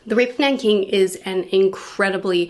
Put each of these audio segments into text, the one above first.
The Rape of Nanking is an incredibly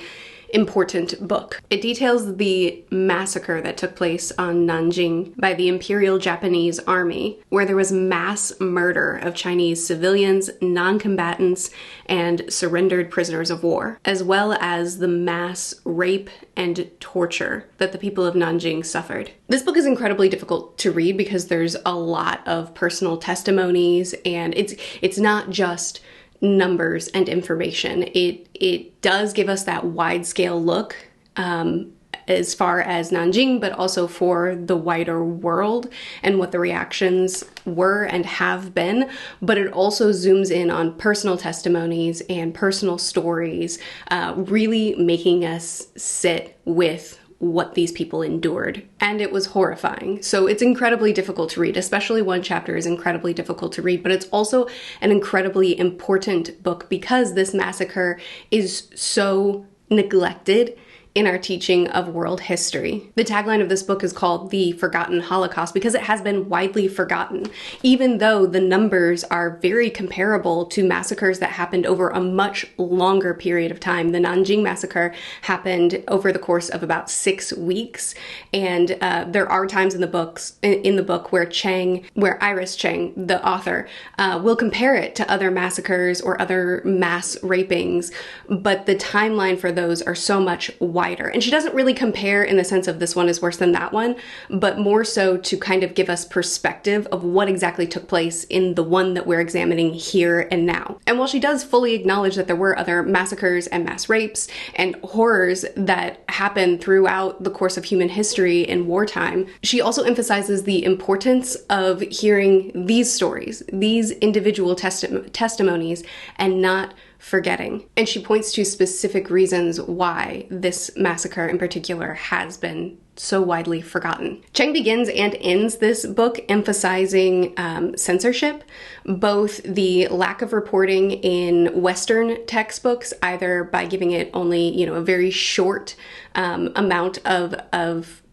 important book. It details the massacre that took place on Nanjing by the Imperial Japanese Army, where there was mass murder of Chinese civilians, non-combatants, and surrendered prisoners of war, as well as the mass rape and torture that the people of Nanjing suffered. This book is incredibly difficult to read because there's a lot of personal testimonies, and it's not just numbers and information. It does give us that wide scale look as far as Nanjing, but also for the wider world and what the reactions were and have been. But it also zooms in on personal testimonies and personal stories, really making us sit with what these people endured. And it was horrifying. So it's incredibly difficult to read, especially one chapter is incredibly difficult to read, but it's also an incredibly important book because this massacre is so neglected in our teaching of world history. The tagline of this book is called The Forgotten Holocaust because it has been widely forgotten, even though the numbers are very comparable to massacres that happened over a much longer period of time. The Nanjing massacre happened over the course of about 6 weeks, and there are times in the book where Iris Chang, the author, will compare it to other massacres or other mass rapings, but the timeline for those are so much wider. And she doesn't really compare in the sense of this one is worse than that one, but more so to kind of give us perspective of what exactly took place in the one that we're examining here and now. And while she does fully acknowledge that there were other massacres and mass rapes and horrors that happened throughout the course of human history in wartime, she also emphasizes the importance of hearing these stories, these individual testimonies, and not forgetting. And she points to specific reasons why this massacre in particular has been so widely forgotten. Chang begins and ends this book emphasizing censorship, both the lack of reporting in Western textbooks, either by giving it only, a very short amount of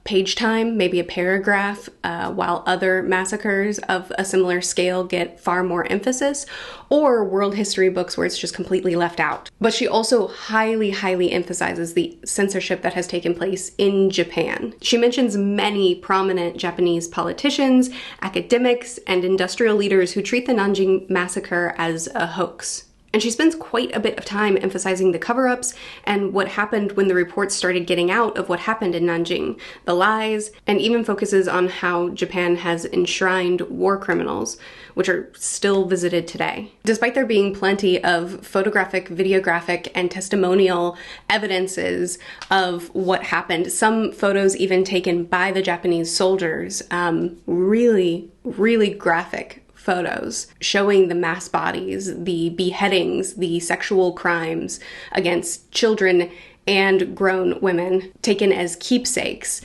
page time, maybe a paragraph, while other massacres of a similar scale get far more emphasis, or world history books where it's just completely left out. But she also highly, highly emphasizes the censorship that has taken place in Japan. She mentions many prominent Japanese politicians, academics, and industrial leaders who treat the Nanjing massacre as a hoax. And she spends quite a bit of time emphasizing the cover-ups and what happened when the reports started getting out of what happened in Nanjing, the lies, and even focuses on how Japan has enshrined war criminals, which are still visited today. Despite there being plenty of photographic, videographic, and testimonial evidences of what happened, some photos even taken by the Japanese soldiers, really, really graphic photos showing the mass bodies, the beheadings, the sexual crimes against children and grown women taken as keepsakes.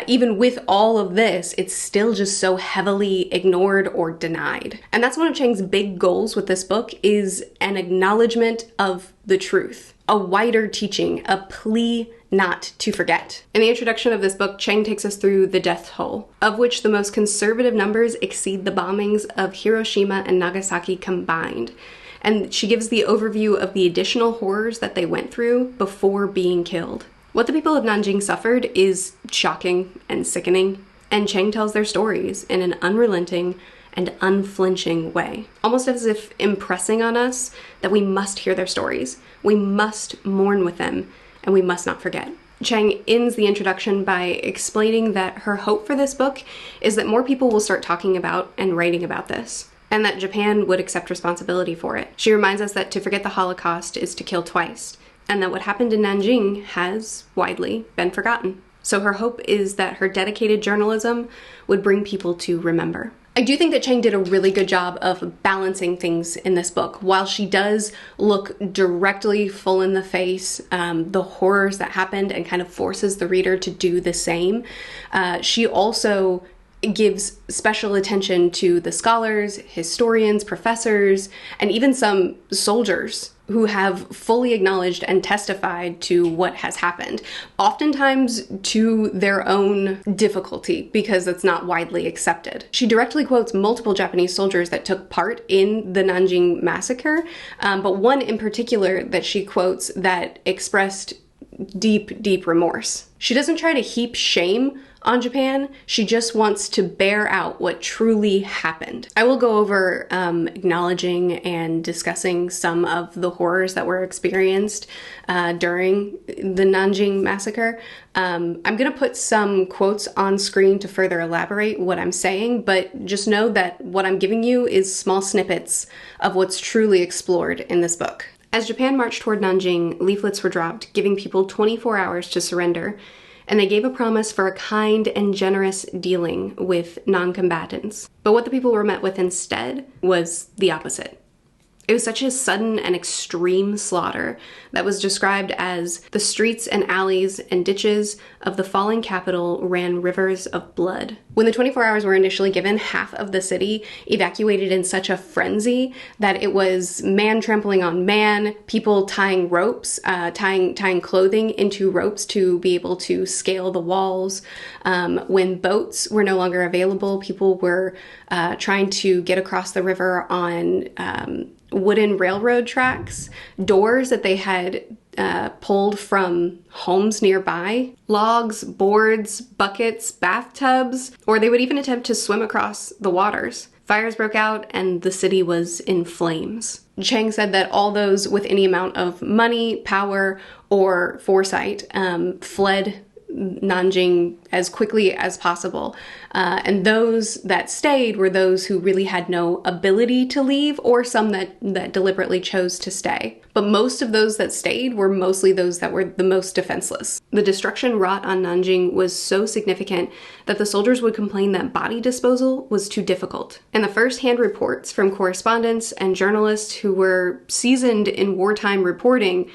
Even with all of this, it's still just so heavily ignored or denied. And that's one of Chang's big goals with this book, is an acknowledgement of the truth, a wider teaching, a plea not to forget. In the introduction of this book, Chang takes us through the death toll, of which the most conservative numbers exceed the bombings of Hiroshima and Nagasaki combined. And she gives the overview of the additional horrors that they went through before being killed. What the people of Nanjing suffered is shocking and sickening, and Chang tells their stories in an unrelenting and unflinching way, almost as if impressing on us that we must hear their stories, we must mourn with them, and we must not forget. Chang ends the introduction by explaining that her hope for this book is that more people will start talking about and writing about this, and that Japan would accept responsibility for it. She reminds us that to forget the Holocaust is to kill twice, and that what happened in Nanjing has widely been forgotten. So her hope is that her dedicated journalism would bring people to remember. I do think that Chang did a really good job of balancing things in this book. While she does look directly full in the face the horrors that happened and kind of forces the reader to do the same, she also gives special attention to the scholars, historians, professors, and even some soldiers who have fully acknowledged and testified to what has happened, oftentimes to their own difficulty because it's not widely accepted. She directly quotes multiple Japanese soldiers that took part in the Nanking massacre, but one in particular that she quotes that expressed deep, deep remorse. She doesn't try to heap shame on Japan, she just wants to bear out what truly happened. I will go over acknowledging and discussing some of the horrors that were experienced during the Nanking massacre. I'm gonna put some quotes on screen to further elaborate what I'm saying, but just know that what I'm giving you is small snippets of what's truly explored in this book. As Japan marched toward Nanking, leaflets were dropped, giving people 24 hours to surrender, and they gave a promise for a kind and generous dealing with non-combatants. But what the people were met with instead was the opposite. It was such a sudden and extreme slaughter that was described as the streets and alleys and ditches of the falling capital ran rivers of blood. When the 24 hours were initially given, half of the city evacuated in such a frenzy that it was man trampling on man, people tying ropes, tying clothing into ropes to be able to scale the walls. When boats were no longer available, people were trying to get across the river on wooden railroad tracks, doors that they had pulled from homes nearby, logs, boards, buckets, bathtubs, or they would even attempt to swim across the waters. Fires broke out and the city was in flames. Chang said that all those with any amount of money, power, or foresight fled Nanking as quickly as possible. And those that stayed were those who really had no ability to leave, or some that deliberately chose to stay. But most of those that stayed were mostly those that were the most defenseless. The destruction wrought on Nanking was so significant that the soldiers would complain that body disposal was too difficult. And the first-hand reports from correspondents and journalists who were seasoned in wartime reporting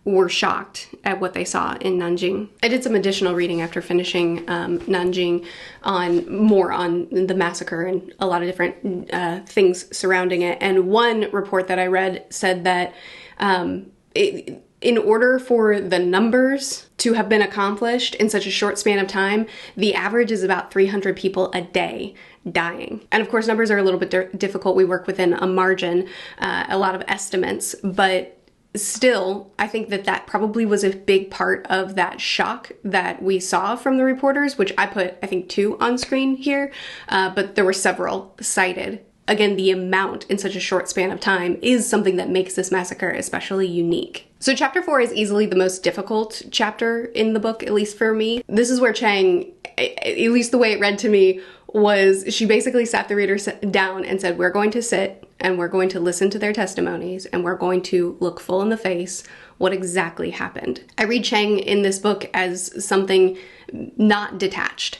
were shocked at what they saw in Nanking. I did some additional reading after finishing Nanking on the massacre and a lot of different things surrounding it. And one report that I read said that in order for the numbers to have been accomplished in such a short span of time, the average is about 300 people a day dying. And of course, numbers are a little bit difficult. We work within a margin, a lot of estimates, but still, I think that probably was a big part of that shock that we saw from the reporters, which I put, I think, 2 on screen here, but there were several cited. Again, the amount in such a short span of time is something that makes this massacre especially unique. So chapter 4 is easily the most difficult chapter in the book, at least for me. This is where Chang, at least the way it read to me, was she basically sat the reader down and said, we're going to sit and we're going to listen to their testimonies and we're going to look full in the face what exactly happened. I read Chang in this book as something not detached.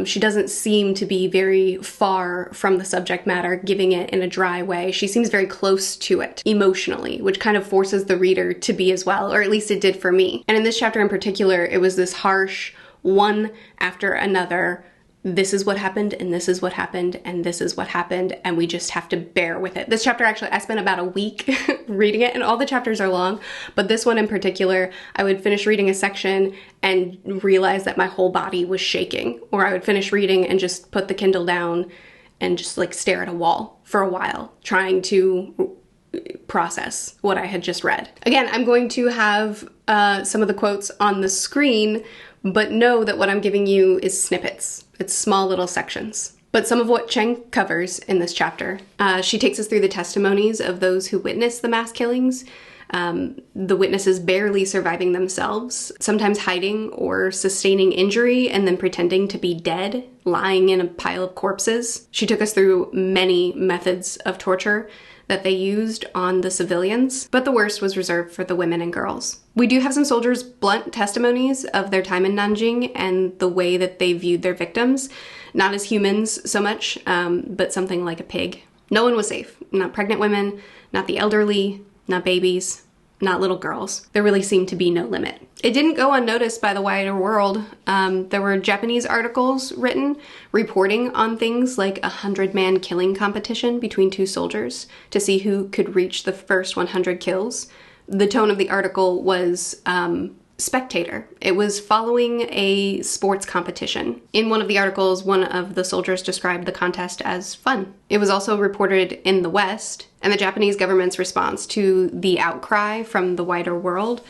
She doesn't seem to be very far from the subject matter, giving it in a dry way. She seems very close to it emotionally, which kind of forces the reader to be as well, or at least it did for me. And in this chapter in particular, it was this harsh, one after another, this is what happened, and this is what happened, and this is what happened, and we just have to bear with it. This chapter, actually, I spent about a week reading it, and all the chapters are long, but this one in particular, I would finish reading a section and realize that my whole body was shaking, or I would finish reading and just put the Kindle down and just like stare at a wall for a while, trying to process what I had just read. Again, I'm going to have some of the quotes on the screen, but know that what I'm giving you is snippets. It's small little sections. But some of what Chang covers in this chapter, she takes us through the testimonies of those who witnessed the mass killings, the witnesses barely surviving themselves, sometimes hiding or sustaining injury and then pretending to be dead, lying in a pile of corpses. She took us through many methods of torture that they used on the civilians, but the worst was reserved for the women and girls. We do have some soldiers' blunt testimonies of their time in Nanking and the way that they viewed their victims, not as humans so much, but something like a pig. No one was safe. Not pregnant women, not the elderly, not babies, not little girls. There really seemed to be no limit. It didn't go unnoticed by the wider world. There were Japanese articles written reporting on things like a 100-man killing competition between two soldiers to see who could reach the first 100 kills. The tone of the article was spectator. It was following a sports competition. In one of the articles, one of the soldiers described the contest as fun. It was also reported in the West, and the Japanese government's response to the outcry from the wider world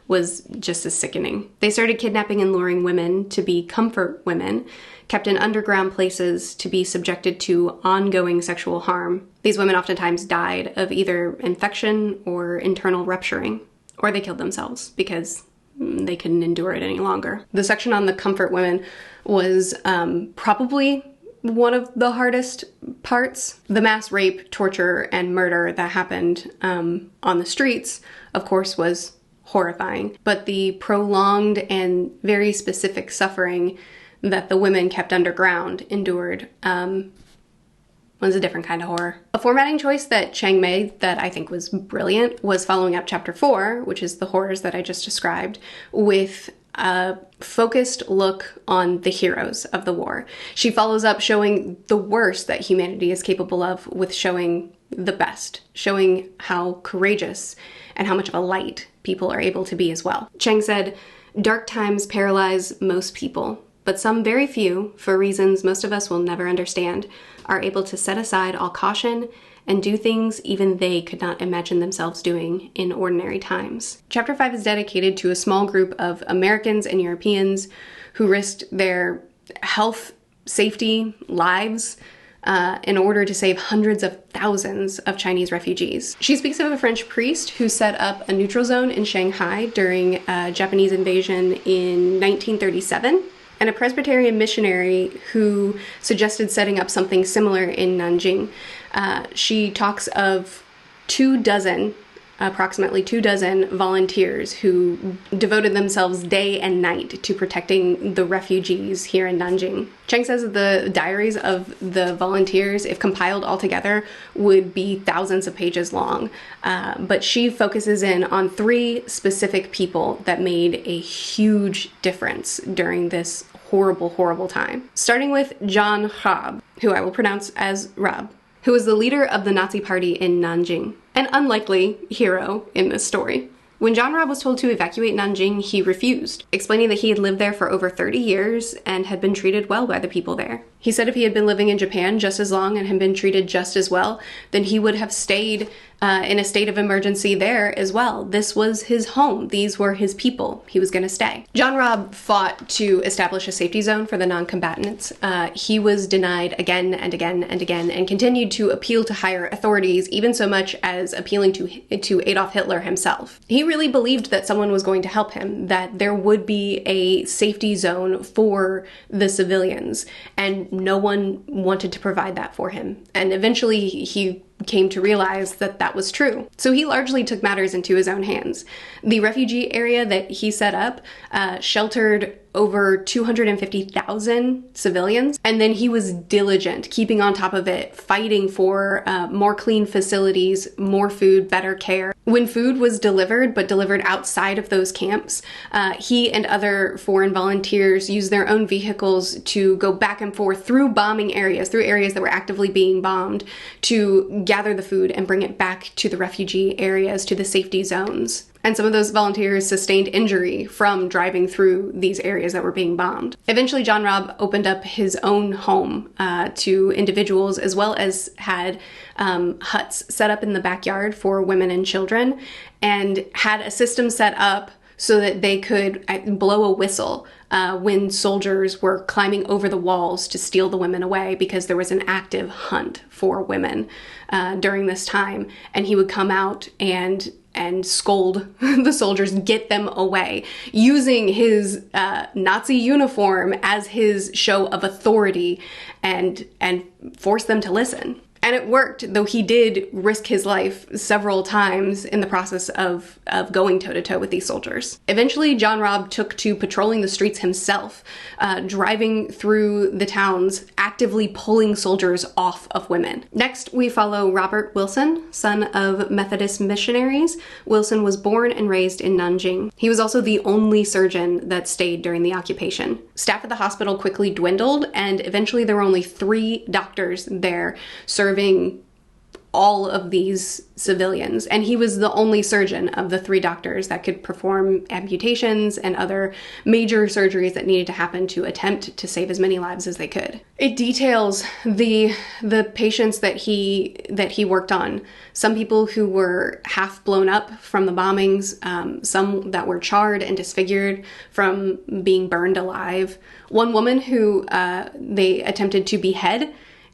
was just as sickening. They started kidnapping and luring women to be comfort women, kept in underground places to be subjected to ongoing sexual harm. These women oftentimes died of either infection or internal rupturing, or they killed themselves because they couldn't endure it any longer. The section on the comfort women was probably one of the hardest parts. The mass rape, torture, and murder that happened on the streets, of course, was horrifying. But the prolonged and very specific suffering that the women kept underground endured was a different kind of horror. A formatting choice that Chang made that I think was brilliant was following up chapter 4, which is the horrors that I just described, with a focused look on the heroes of the war. She follows up showing the worst that humanity is capable of with showing the best, showing how courageous and how much of a light people are able to be as well. Chang said, "Dark times paralyze most people, but some very few, for reasons most of us will never understand, are able to set aside all caution and do things even they could not imagine themselves doing in ordinary times." Chapter 5 is dedicated to a small group of Americans and Europeans who risked their health, safety, lives, in order to save hundreds of thousands of Chinese refugees. She speaks of a French priest who set up a neutral zone in Shanghai during a Japanese invasion in 1937. And a Presbyterian missionary who suggested setting up something similar in Nanking. She talks of approximately 24 volunteers who devoted themselves day and night to protecting the refugees here in Nanking. Chang says that the diaries of the volunteers, if compiled all together, would be thousands of pages long. But she focuses in on 3 specific people that made a huge difference during this horrible, horrible time. Starting with John Raab, who I will pronounce as Raab, who was the leader of the Nazi party in Nanjing, an unlikely hero in this story. When John Raab was told to evacuate Nanjing, he refused, explaining that he had lived there for over 30 years and had been treated well by the people there. He said if he had been living in Japan just as long and had been treated just as well, then he would have stayed in a state of emergency there as well. This was his home. These were his people. He was going to stay. John Raab fought to establish a safety zone for the non-combatants. He was denied again and again and again and continued to appeal to higher authorities, even so much as appealing to Adolf Hitler himself. He really believed that someone was going to help him, that there would be a safety zone for the civilians, and no one wanted to provide that for him. And eventually he came to realize that that was true. So he largely took matters into his own hands. The refugee area that he set up sheltered over 250,000 civilians, and then he was diligent, keeping on top of it, fighting for more clean facilities, more food, better care. When food was delivered, but delivered outside of those camps, he and other foreign volunteers used their own vehicles to go back and forth through bombing areas, through areas that were actively being bombed, to gather the food and bring it back to the refugee areas, to the safety zones. And some of those volunteers sustained injury from driving through these areas that were being bombed. Eventually, John Raab opened up his own home to individuals, as well as had huts set up in the backyard for women and children, and had a system set up so that they could blow a whistle when soldiers were climbing over the walls to steal the women away, because there was an active hunt for women during this time. And he would come out and scold the soldiers, get them away, using his Nazi uniform as his show of authority, and force them to listen. And it worked, though he did risk his life several times in the process of going toe-to-toe with these soldiers. Eventually, John Robb took to patrolling the streets himself, driving through the towns, actively pulling soldiers off of women. Next, we follow Robert Wilson, son of Methodist missionaries. Wilson was born and raised in Nanking. He was also the only surgeon that stayed during the occupation. Staff at the hospital quickly dwindled, and eventually there were only 3 doctors there serving all of these civilians, and he was the only surgeon of the 3 doctors that could perform amputations and other major surgeries that needed to happen to attempt to save as many lives as they could. It details the patients that he worked on. Some people who were half blown up from the bombings, some that were charred and disfigured from being burned alive. One woman who they attempted to behead,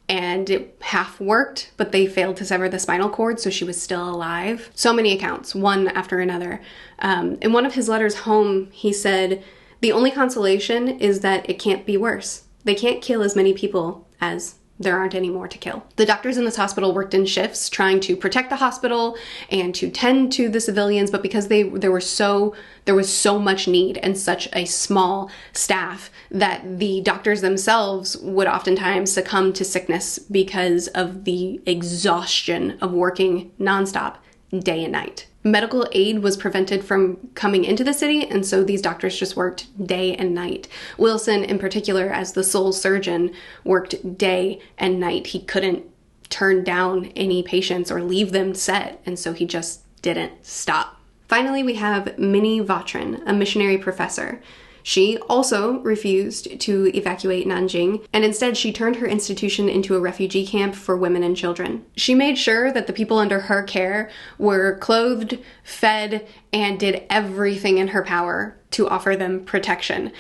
and it half worked, but they failed to sever the spinal cord, so she was still alive. So many accounts, one after another. In one of his letters home, he said, "The only consolation is that it can't be worse. They can't kill as many people as there aren't any more to kill." The doctors in this hospital worked in shifts, trying to protect the hospital and to tend to the civilians, but because there was so much need and such a small staff that the doctors themselves would oftentimes succumb to sickness because of the exhaustion of working nonstop day and night. Medical aid was prevented from coming into the city, and so these doctors just worked day and night. Wilson, in particular, as the sole surgeon, worked day and night. He couldn't turn down any patients or leave them set, and so he just didn't stop. Finally, we have Minnie Vautrin, a missionary professor. She also refused to evacuate Nanjing, and instead she turned her institution into a refugee camp for women and children. She made sure that the people under her care were clothed, fed, and did everything in her power to offer them protection.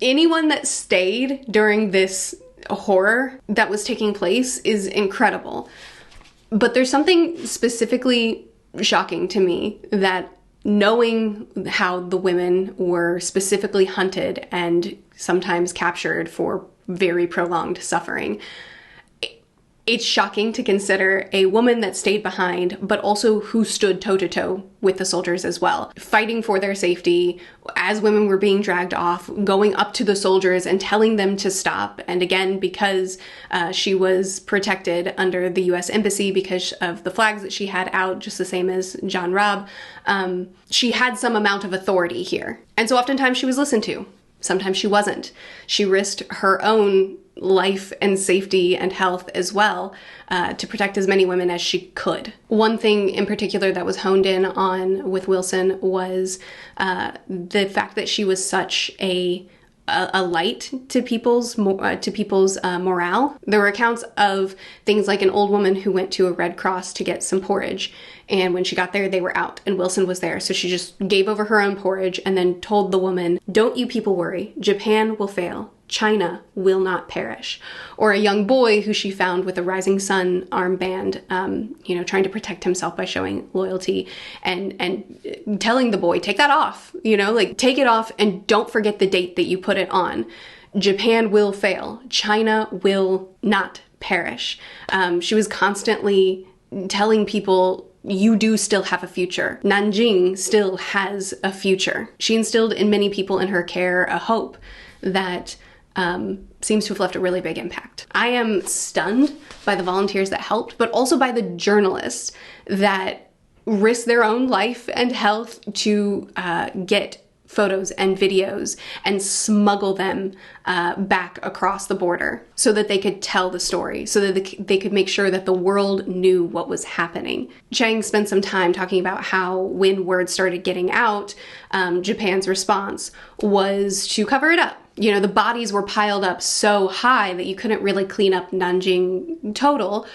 Anyone that stayed during this horror that was taking place is incredible. But there's something specifically shocking to me that knowing how the women were specifically hunted and sometimes captured for very prolonged suffering, it's shocking to consider a woman that stayed behind, but also who stood toe-to-toe with the soldiers as well, fighting for their safety as women were being dragged off, going up to the soldiers and telling them to stop. And again, because she was protected under the U.S. Embassy because of the flags that she had out, just the same as John Robb, she had some amount of authority here. And so oftentimes she was listened to. Sometimes she wasn't. She risked her own life and safety and health as well to protect as many women as she could. One thing in particular that was honed in on with Wilson was the fact that she was such a light to people's morale. There were accounts of things like an old woman who went to a Red Cross to get some porridge, and when she got there, they were out, and Wilson was there. So she just gave over her own porridge and then told the woman, "Don't you people worry. Japan will fail. China will not perish." Or a young boy who she found with a Rising Sun armband, trying to protect himself by showing loyalty and telling the boy, "Take that off, take it off and don't forget the date that you put it on. Japan will fail. China will not perish." She was constantly telling people, you do still have a future. Nanjing still has a future. She instilled in many people in her care a hope that seems to have left a really big impact. I am stunned by the volunteers that helped, but also by the journalists that risked their own life and health to get photos and videos and smuggle them back across the border so that they could tell the story, so that they could make sure that the world knew what was happening. Chang spent some time talking about how when word started getting out, Japan's response was to cover it up. The bodies were piled up so high that you couldn't really clean up Nanjing total.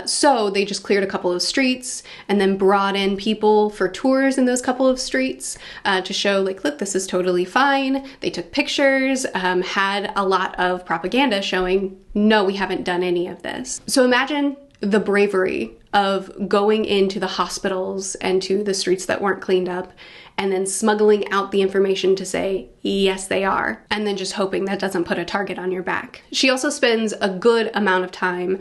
So they just cleared a couple of streets and then brought in people for tours in those couple of streets to show, look, this is totally fine. They took pictures, had a lot of propaganda showing, no, we haven't done any of this. So imagine the bravery of going into the hospitals and to the streets that weren't cleaned up and then smuggling out the information to say, yes, they are, and then just hoping that doesn't put a target on your back. She also spends a good amount of time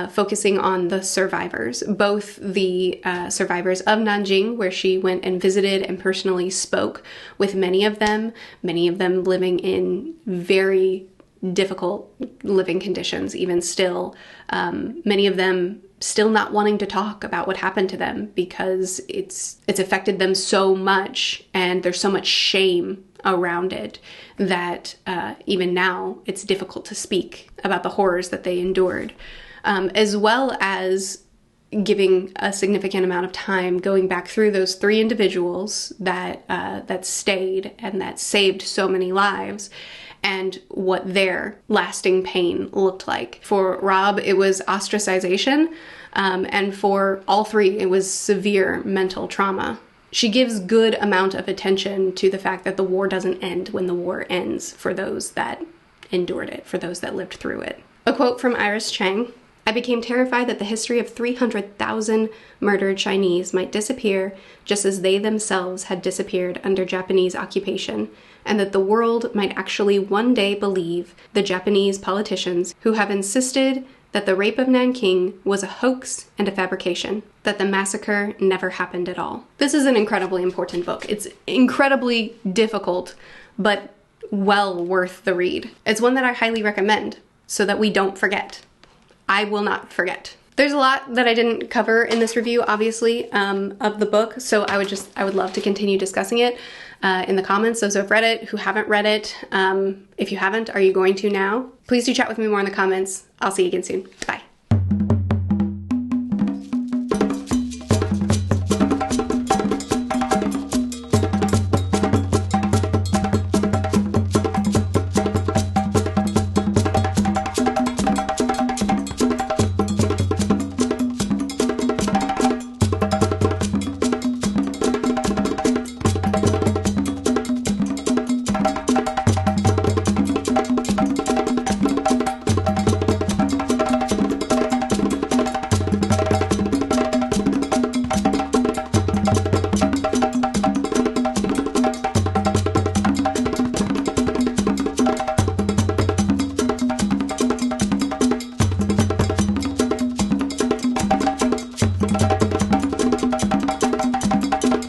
focusing on the survivors, both the survivors of Nanjing, where she went and visited and personally spoke with many of them living in very difficult living conditions, even still. Many of them still not wanting to talk about what happened to them because it's affected them so much, and there's so much shame around it that even now it's difficult to speak about the horrors that they endured, as well as giving a significant amount of time going back through those 3 individuals that stayed and that saved so many lives, and what their lasting pain looked like. For Rob, it was ostracization, and for all 3, it was severe mental trauma. She gives good amount of attention to the fact that the war doesn't end when the war ends for those that endured it, for those that lived through it. A quote from Iris Chang: "I became terrified that the history of 300,000 murdered Chinese might disappear just as they themselves had disappeared under Japanese occupation, and that the world might actually one day believe the Japanese politicians who have insisted that the rape of Nanking was a hoax and a fabrication, that the massacre never happened at all." This is an incredibly important book. It's incredibly difficult, but well worth the read. It's one that I highly recommend so that we don't forget. I will not forget. There's a lot that I didn't cover in this review, obviously, of the book, so I would love to continue discussing it in the comments, those who have read it, who haven't read it. If you haven't, are you going to now? Please do chat with me more in the comments. I'll see you again soon. Bye.